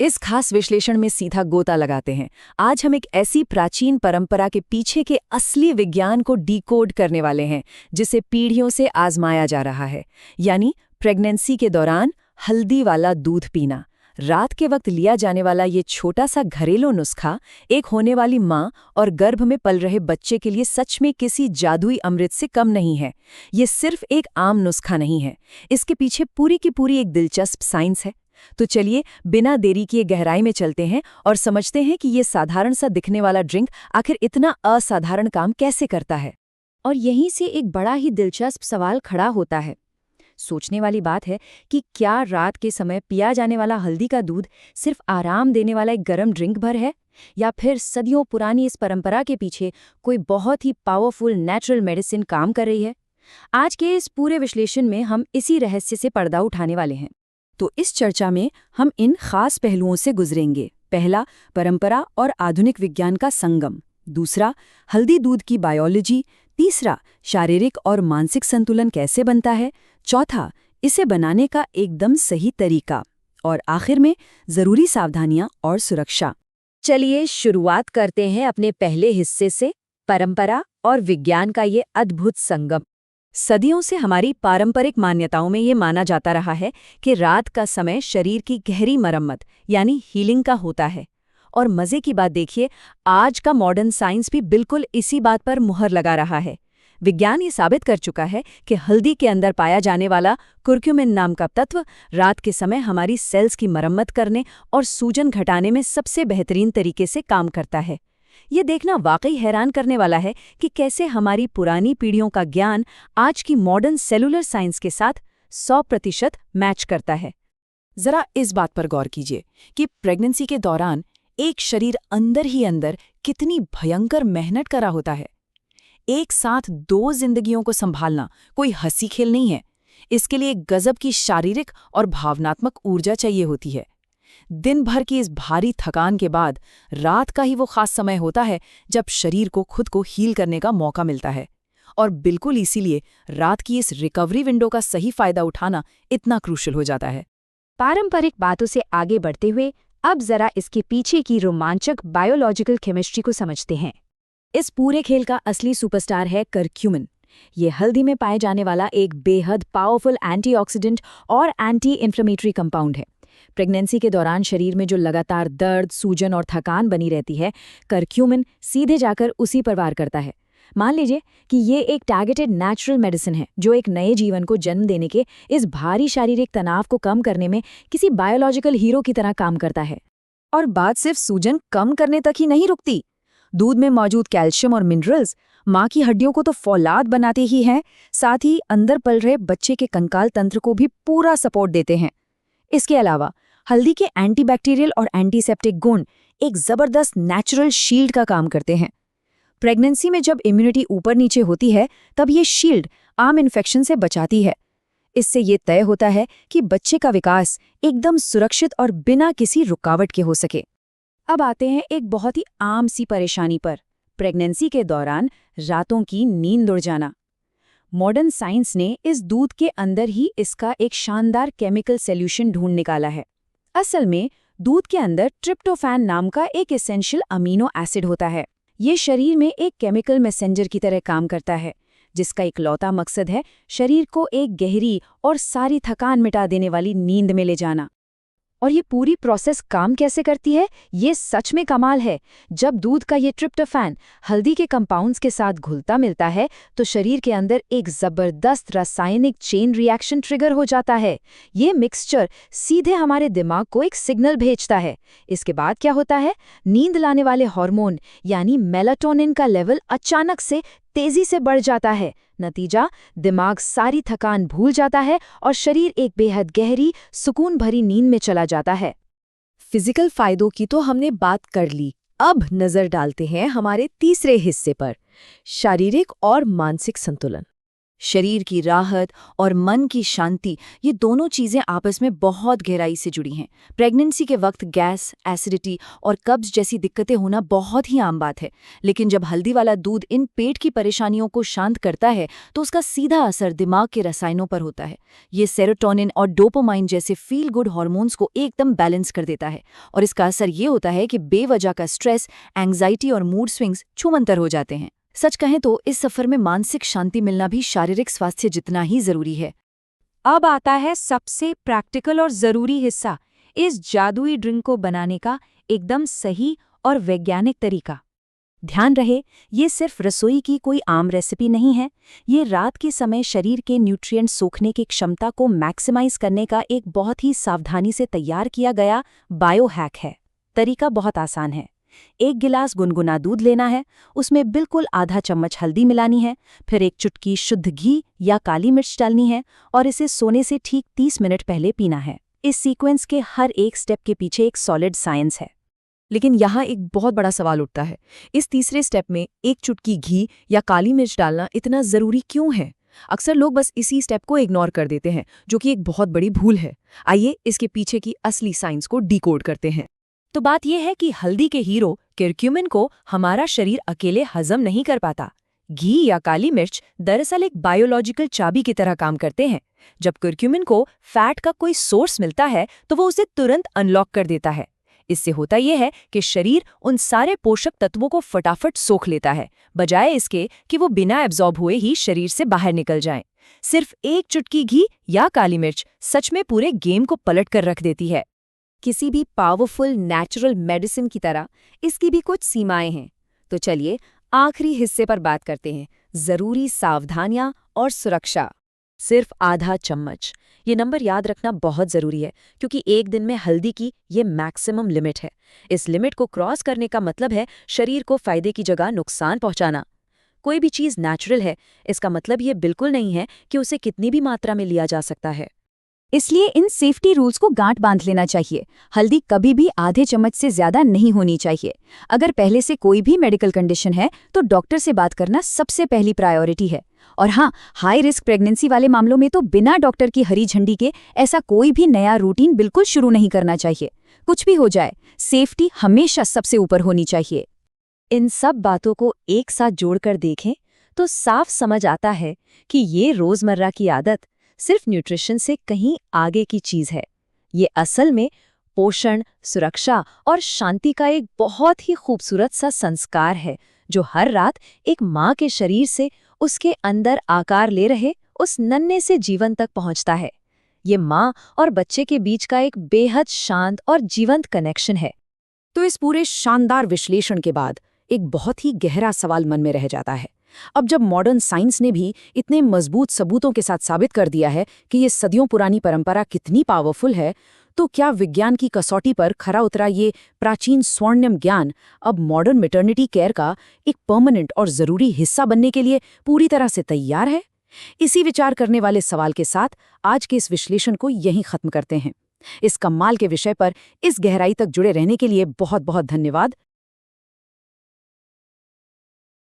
इस खास विश्लेषण में सीधा गोता लगाते हैं। आज हम एक ऐसी प्राचीन परंपरा के पीछे के असली विज्ञान को डिकोड करने वाले हैं, जिसे पीढ़ियों से आजमाया जा रहा है, यानी प्रेगनेंसी के दौरान हल्दी वाला दूध पीना। रात के वक्त लिया जाने वाला ये छोटा सा घरेलू नुस्खा एक होने वाली माँ और गर्भ में पल रहे बच्चे के लिए सच में किसी जादुई अमृत से कम नहीं है। ये सिर्फ एक आम नुस्खा नहीं है, इसके पीछे पूरी की पूरी एक दिलचस्प साइंस है। तो चलिए बिना देरी किए गहराई में चलते हैं और समझते हैं कि ये साधारण सा दिखने वाला ड्रिंक आखिर इतना असाधारण काम कैसे करता है। और यहीं से एक बड़ा ही दिलचस्प सवाल खड़ा होता है। सोचने वाली बात है कि क्या रात के समय पिया जाने वाला हल्दी का दूध सिर्फ आराम देने वाला एक गर्म ड्रिंक भर है, या फिर सदियों पुरानी इस परंपरा के पीछे कोई बहुत ही पावरफुल नेचुरल मेडिसिन काम कर रही है। आज के इस पूरे विश्लेषण में हम इसी रहस्य से पर्दा उठाने वाले हैं। तो इस चर्चा में हम इन खास पहलुओं से गुजरेंगे। पहला, परंपरा और आधुनिक विज्ञान का संगम। दूसरा, हल्दी दूध की बायोलॉजी। तीसरा, शारीरिक और मानसिक संतुलन कैसे बनता है। चौथा, इसे बनाने का एकदम सही तरीका। और आखिर में जरूरी सावधानियां और सुरक्षा। चलिए शुरुआत करते हैं अपने पहले हिस्से से, परंपरा और विज्ञान का ये अद्भुत संगम। सदियों से हमारी पारंपरिक मान्यताओं में ये माना जाता रहा है कि रात का समय शरीर की गहरी मरम्मत यानी हीलिंग का होता है। और मजे की बात देखिए, आज का मॉडर्न साइंस भी बिल्कुल इसी बात पर मुहर लगा रहा है। विज्ञान ये साबित कर चुका है कि हल्दी के अंदर पाया जाने वाला कुर्क्यूमिन नाम का तत्व रात के समय हमारी सेल्स की मरम्मत करने और सूजन घटाने में सबसे बेहतरीन तरीके से काम करता है। ये देखना वाकई हैरान करने वाला है कि कैसे हमारी पुरानी पीढ़ियों का ज्ञान आज की मॉडर्न सेलुलर साइंस के साथ 100% मैच करता है। जरा इस बात पर गौर कीजिए कि प्रेगनेंसी के दौरान एक शरीर अंदर ही अंदर कितनी भयंकर मेहनत कर रहा होता है। एक साथ 2 जिंदगियों को संभालना कोई हंसी खेल नहीं है। इसके लिए गजब की शारीरिक और भावनात्मक ऊर्जा चाहिए होती है। दिन भर की इस भारी थकान के बाद रात का ही वो खास समय होता है जब शरीर को खुद को हील करने का मौका मिलता है। और बिल्कुल इसीलिए रात की इस रिकवरी विंडो का सही फायदा उठाना इतना क्रूशियल हो जाता है। पारंपरिक बातों से आगे बढ़ते हुए अब जरा इसके पीछे की रोमांचक बायोलॉजिकल केमिस्ट्री को समझते हैं। इस पूरे खेल का असली सुपरस्टार है करक्यूमिन। ये हल्दी में पाए जाने वाला एक बेहद पावरफुल एंटीऑक्सीडेंट और एंटी इन्फ्लेमेटरी कंपाउंड है। प्रेगनेंसी के दौरान शरीर में जो लगातार दर्द, सूजन और थकान बनी रहती है, करक्यूमिन सीधे जाकर उसी पर वार करता है। मान लीजिए कि ये एक टारगेटेड नेचुरल मेडिसिन है जो एक नए जीवन को जन्म देने के इस भारी शारीरिक तनाव को कम करने में किसी बायोलॉजिकल हीरो की तरह काम करता है। और बात सिर्फ सूजन कम करने तक ही नहीं रुकती। दूध में मौजूद कैल्शियम और मिनरल्स माँ की हड्डियों को तो फौलाद बनाते ही हैं, साथ ही अंदर पल रहे बच्चे के कंकाल तंत्र को भी पूरा सपोर्ट देते हैं। इसके अलावा हल्दी के एंटीबैक्टीरियल और एंटीसेप्टिक गुण एक जबरदस्त नेचुरल शील्ड का काम करते हैं। प्रेगनेंसी में जब इम्यूनिटी ऊपर नीचे होती है, तब ये शील्ड आम इन्फेक्शन से बचाती है। इससे ये तय होता है कि बच्चे का विकास एकदम सुरक्षित और बिना किसी रुकावट के हो सके। अब आते हैं एक बहुत ही आम सी परेशानी पर, प्रेगनेंसी के दौरान रातों की नींद उड़ जाना। मॉडर्न साइंस ने इस दूध के अंदर ही इसका एक शानदार केमिकल सॉल्यूशन ढूंढ निकाला है। असल में दूध के अंदर ट्रिप्टोफैन नाम का एक एसेंशियल अमीनो एसिड होता है। ये शरीर में एक केमिकल मैसेंजर की तरह काम करता है, जिसका इकलौता मकसद है शरीर को एक गहरी और सारी थकान मिटा देने वाली नींद में ले जाना। और ये पूरी प्रोसेस काम कैसे करती है, ये सच में कमाल है। जब दूध का ये ट्रिप्टोफैन हल्दी के कंपाउंड्स के साथ घुलता मिलता है, तो शरीर के अंदर एक जबरदस्त रासायनिक चेन रिएक्शन ट्रिगर हो जाता है। ये मिक्सचर सीधे हमारे दिमाग को एक सिग्नल भेजता है। इसके बाद क्या होता है, नींद लाने वाले हार्मोन यानी मेलाटोनिन का लेवल अचानक से तेजी से बढ़ जाता है। नतीजा, दिमाग सारी थकान भूल जाता है और शरीर एक बेहद गहरी, सुकून भरी नींद में चला जाता है। फिजिकल फायदों की तो हमने बात कर ली। अब नजर डालते हैं हमारे तीसरे हिस्से पर, शारीरिक और मानसिक संतुलन। शरीर की राहत और मन की शांति, ये दोनों चीजें आपस में बहुत गहराई से जुड़ी हैं। प्रेगनेंसी के वक्त गैस, एसिडिटी और कब्ज जैसी दिक्कतें होना बहुत ही आम बात है, लेकिन जब हल्दी वाला दूध इन पेट की परेशानियों को शांत करता है तो उसका सीधा असर दिमाग के रसायनों पर होता है। ये सेरोटोनिन और डोपामाइन जैसे फील गुड हार्मोन्स को एकदम बैलेंस कर देता है, और इसका असर ये होता है कि बेवजह का स्ट्रेस, एंग्जाइटी और मूड स्विंग्स छूमंतर हो जाते हैं। सच कहें तो इस सफर में मानसिक शांति मिलना भी शारीरिक स्वास्थ्य जितना ही जरूरी है। अब आता है सबसे प्रैक्टिकल और जरूरी हिस्सा, इस जादुई ड्रिंक को बनाने का एकदम सही और वैज्ञानिक तरीका। ध्यान रहे, ये सिर्फ रसोई की कोई आम रेसिपी नहीं है, ये रात के समय शरीर के न्यूट्रिएंट सोखने की क्षमता को मैक्सिमाइज करने का एक बहुत ही सावधानी से तैयार किया गया बायो हैक है। तरीका बहुत आसान है। 1 गिलास गुनगुना दूध लेना है, उसमें बिल्कुल आधा चम्मच हल्दी मिलानी है, फिर 1 चुटकी शुद्ध घी या काली मिर्च डालनी है और इसे सोने से ठीक 30 मिनट पहले पीना है। इस सीक्वेंस के हर एक स्टेप के पीछे एक सॉलिड साइंस है। लेकिन यहाँ एक बहुत बड़ा सवाल उठता है, इस तीसरे स्टेप में 1 चुटकी घी या काली मिर्च डालना इतना ज़रूरी क्यों है? अक्सर लोग बस इसी स्टेप को इग्नोर कर देते हैं, जो कि एक बहुत बड़ी भूल है। आइए इसके पीछे की असली साइंस को डिकोड करते हैं। तो बात यह है कि हल्दी के हीरो करक्यूमिन को हमारा शरीर अकेले हजम नहीं कर पाता। घी या काली मिर्च दरअसल एक बायोलॉजिकल चाबी की तरह काम करते हैं। जब करक्यूमिन को फैट का कोई सोर्स मिलता है तो वो उसे तुरंत अनलॉक कर देता है। इससे होता यह है कि शरीर उन सारे पोषक तत्वों को फटाफट सोख लेता है, बजाय इसके कि वो बिना एब्जॉर्ब हुए ही शरीर से बाहर निकल जाएं। सिर्फ 1 चुटकी घी या काली मिर्च सच में पूरे गेम को पलट कर रख देती है। किसी भी पावरफुल नेचुरल मेडिसिन की तरह इसकी भी कुछ सीमाएं हैं। तो चलिए आखिरी हिस्से पर बात करते हैं, जरूरी सावधानियां और सुरक्षा। सिर्फ आधा चम्मच, ये नंबर याद रखना बहुत जरूरी है, क्योंकि एक दिन में हल्दी की ये मैक्सिमम लिमिट है। इस लिमिट को क्रॉस करने का मतलब है शरीर को फायदे की जगह नुकसान पहुंचाना। कोई भी चीज़ नेचुरल है, इसका मतलब ये बिल्कुल नहीं है कि उसे कितनी भी मात्रा में लिया जा सकता है। इसलिए इन सेफ्टी रूल्स को गांठ बांध लेना चाहिए। हल्दी कभी भी आधे चम्मच से ज्यादा नहीं होनी चाहिए। अगर पहले से कोई भी मेडिकल कंडीशन है तो डॉक्टर से बात करना सबसे पहली प्रायोरिटी है। और हाँ, हाई रिस्क प्रेगनेंसी वाले मामलों में तो बिना डॉक्टर की हरी झंडी के ऐसा कोई भी नया रूटीन बिल्कुल शुरू नहीं करना चाहिए। कुछ भी हो जाए, सेफ्टी हमेशा सबसे ऊपर होनी चाहिए। इन सब बातों को एक साथ जोड़कर देखें तो साफ समझ आता है कि ये रोजमर्रा की आदत सिर्फ न्यूट्रिशन से कहीं आगे की चीज है। ये असल में पोषण, सुरक्षा और शांति का एक बहुत ही खूबसूरत सा संस्कार है, जो हर रात एक माँ के शरीर से उसके अंदर आकार ले रहे उस नन्हे से जीवन तक पहुंचता है। ये माँ और बच्चे के बीच का एक बेहद शांत और जीवंत कनेक्शन है। तो इस पूरे शानदार विश्लेषण के बाद एक बहुत ही गहरा सवाल मन में रह जाता है। अब जब मॉडर्न साइंस ने भी इतने मजबूत सबूतों के साथ साबित कर दिया है कि ये सदियों पुरानी परंपरा कितनी पावरफुल है, तो क्या विज्ञान की कसौटी पर खरा उतरा ये प्राचीन स्वर्णिम ज्ञान अब मॉडर्न मैटरनिटी केयर का एक परमानेंट और जरूरी हिस्सा बनने के लिए पूरी तरह से तैयार है? इसी विचार करने वाले सवाल के साथ आज के इस विश्लेषण को यहीं खत्म करते हैं। इस कमाल के विषय पर इस गहराई तक जुड़े रहने के लिए बहुत बहुत धन्यवाद।